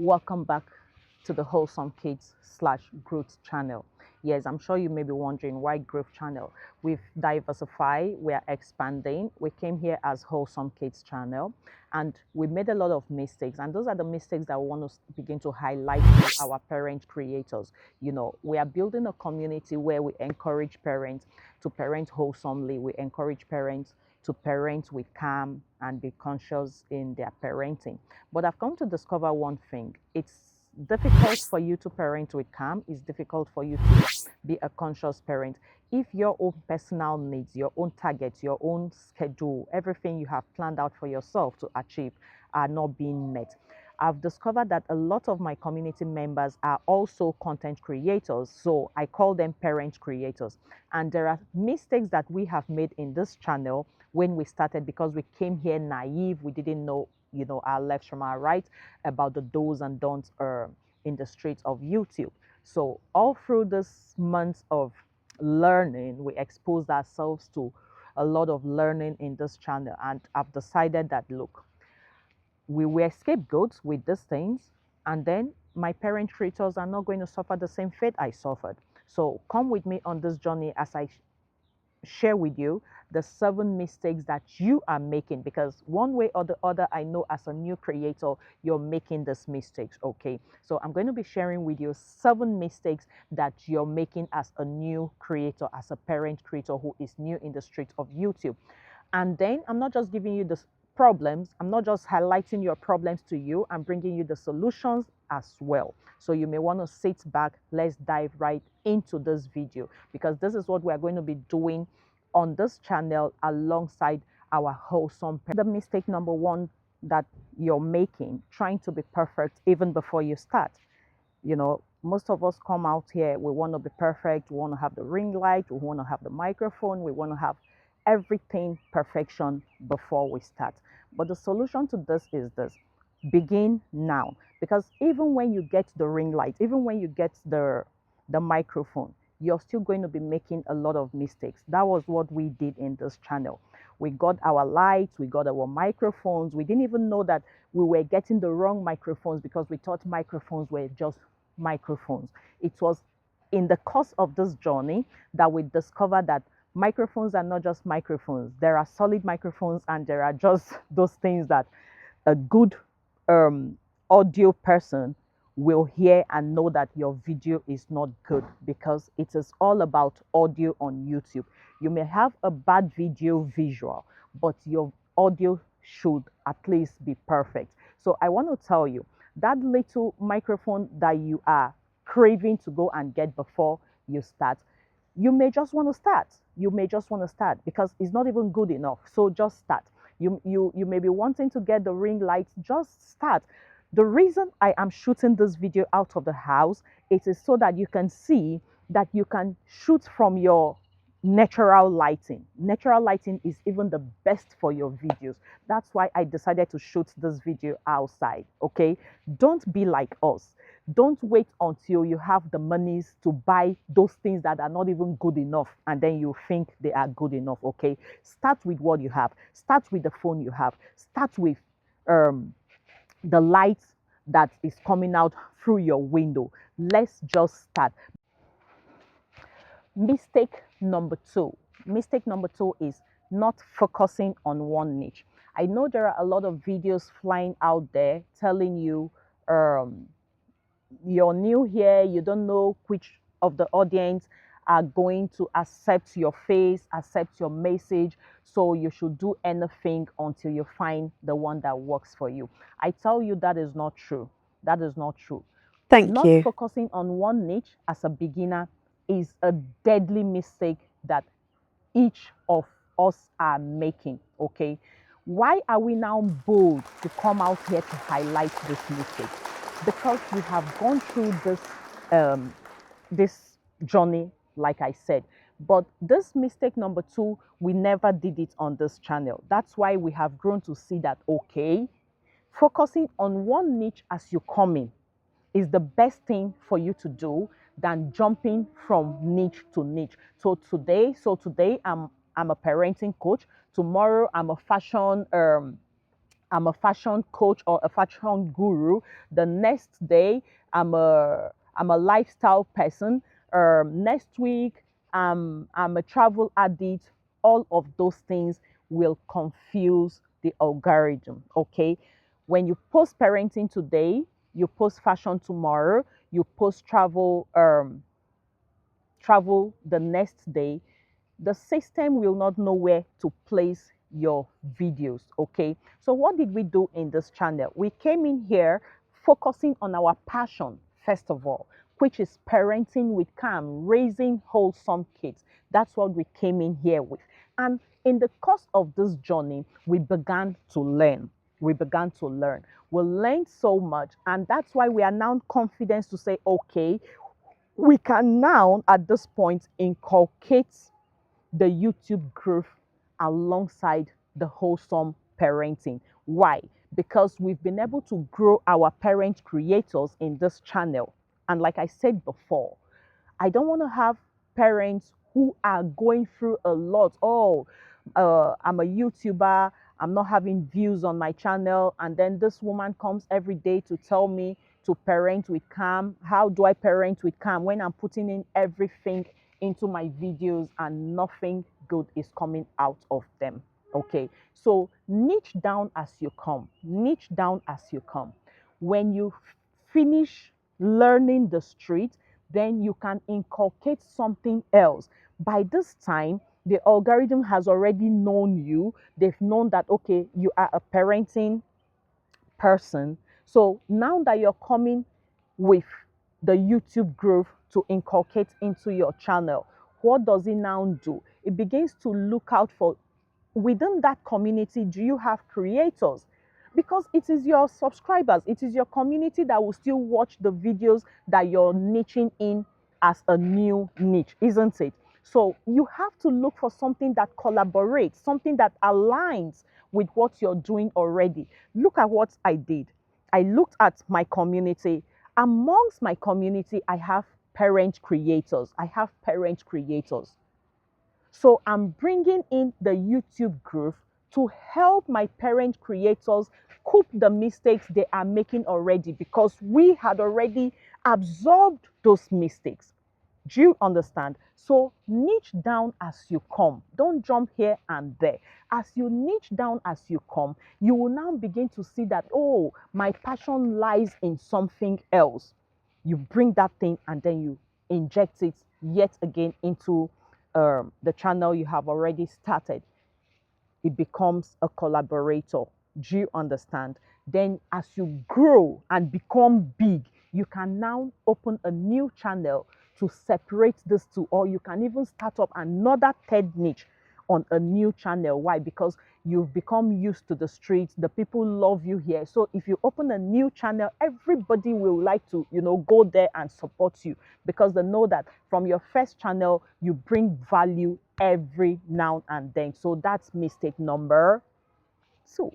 Welcome back to the Wholesome Kids / Growth channel. Yes, I'm sure you may be wondering why Growth channel. We've diversified, we're expanding. We came here as Wholesome Kids channel and we made a lot of mistakes. And those are the mistakes that we want to begin to highlight to our parent creators. You know, we are building a community where we encourage parents to parent wholesomely. We encourage parents to parent with calm and be conscious in their parenting. But I've come to discover one thing. It's difficult for you to parent with calm. It's difficult for you to be a conscious parent. If your own personal needs, your own targets, your own schedule, everything you have planned out for yourself to achieve are not being met. I've discovered that a lot of my community members are also content creators. So I call them parent creators. And there are mistakes that we have made in this channel when we started because we came here naive. We didn't know our left from our right about the do's and don'ts in the streets of YouTube. So all through this months of learning, we exposed ourselves to a lot of learning in this channel. And I've decided that, look, we were scapegoats with these things, and then my parent creators are not going to suffer the same fate I suffered. So come with me on this journey as I share with you the 7 mistakes that you are making, because one way or the other, I know as a new creator, you're making these mistakes, okay? So I'm going to be sharing with you 7 mistakes that you're making as a new creator, as a parent creator who is new in the streets of YouTube. And then I'm not just giving you the problems, I'm not just highlighting your problems to you, I'm bringing you the solutions as well. So you may want to sit back, let's dive right into this video, because this is what we're going to be doing on this channel alongside our wholesome. The mistake number 1 that you're making, trying to be perfect even before you start. You know, most of us come out here, we want to be perfect, we want to have the ring light, we want to have the microphone, we want to have everything perfection before we start. But the solution to this is this: begin now. Because even when you get the ring light, even when you get the microphone, you're still going to be making a lot of mistakes. That was what we did in this channel. We got our lights, we got our microphones. We didn't even know that we were getting the wrong microphones because we thought microphones were just microphones. It was in the course of this journey that we discovered that microphones are not just microphones. There are solid microphones and there are just those things that a good audio person will hear and know that your video is not good, because it is all about audio on YouTube. You may have a bad video visual, but your audio should at least be perfect. So I want to tell you that little microphone that you are craving to go and get before you start, you may just want to start. You may just want to start because it's not even good enough. So just start. You may be wanting to get the ring light, just start. The reason I am shooting this video out of the house, it is so that you can see that you can shoot from your natural lighting. Natural lighting is even the best for your videos. That's why I decided to shoot this video outside, okay? Don't be like us. Don't wait until you have the monies to buy those things that are not even good enough and then you think they are good enough, okay? Start with what you have. Start with the phone you have. Start with the light that is coming out through your window. Let's just start. Mistake number 2. Mistake number 2 is not focusing on one niche. I know there are a lot of videos flying out there telling you you're new here, you don't know which of the audience are going to accept your face, accept your message, so you should do anything until you find the one that works for you. I tell you that is not true. That is not true. Thank Not you. focusing on one niche as a beginner is a deadly mistake that each of us are making, okay? Why are we now bold to come out here to highlight this mistake? Because we have gone through this journey, like I said. But this mistake number 2, we never did it on this channel. That's why we have grown to see that, okay, focusing on one niche as you come in is the best thing for you to do than jumping from niche to niche. So today I'm a parenting coach. Tomorrow I'm a fashion I'm a fashion coach or a fashion guru. The next day, I'm a lifestyle person. Next week, I'm a travel addict. All of those things will confuse the algorithm. Okay, when you post parenting today, you post fashion tomorrow, you post travel the next day, the system will not know where to place your videos. Okay, so what did we do in this channel? We came in here focusing on our passion first of all, which is parenting with calm, raising wholesome kids. That's what we came in here with. And in the course of this journey, we began to learn. We learned so much, and that's why we are now confident to say, okay, we can now at this point inculcate the YouTube growth alongside the wholesome parenting. Why? Because we've been able to grow our parent creators in this channel. And like I said before, I don't want to have parents who are going through a lot. Oh, I'm a YouTuber, I'm not having views on my channel. And then this woman comes every day to tell me to parent with calm. How do I parent with calm when I'm putting in everything into my videos and nothing good is coming out of them? Okay, so niche down as you come. Niche down as you come. When you finish learning the street, then you can inculcate something else. By this time, the algorithm has already known you. They've known that, okay, you are a parenting person. So now that you're coming with the YouTube growth to inculcate into your channel, what does it now do? It begins to look out for within that community, do you have creators? Because it is your subscribers, it is your community that will still watch the videos that you're niching in as a new niche, isn't it? So you have to look for something that collaborates, something that aligns with what you're doing already. Look at what I did. I looked at my community. Amongst my community, I have parent creators. So I'm bringing in the YouTube growth to help my parent creators cope the mistakes they are making already, because we had already absorbed those mistakes. Do you understand? So niche down as you come. Don't jump here and there. As you niche down as you come, you will now begin to see that, oh, my passion lies in something else. You bring that thing and then you inject it yet again into the channel you have already started. It becomes a collaborator. Do you understand? Then as you grow and become big, you can now open a new channel to separate these two, or you can even start up another third niche on a new channel. Why? Because you've become used to the streets, the people love you here. So if you open a new channel, everybody will like to, go there and support you, because they know that from your first channel, you bring value every now and then. So that's mistake number 2.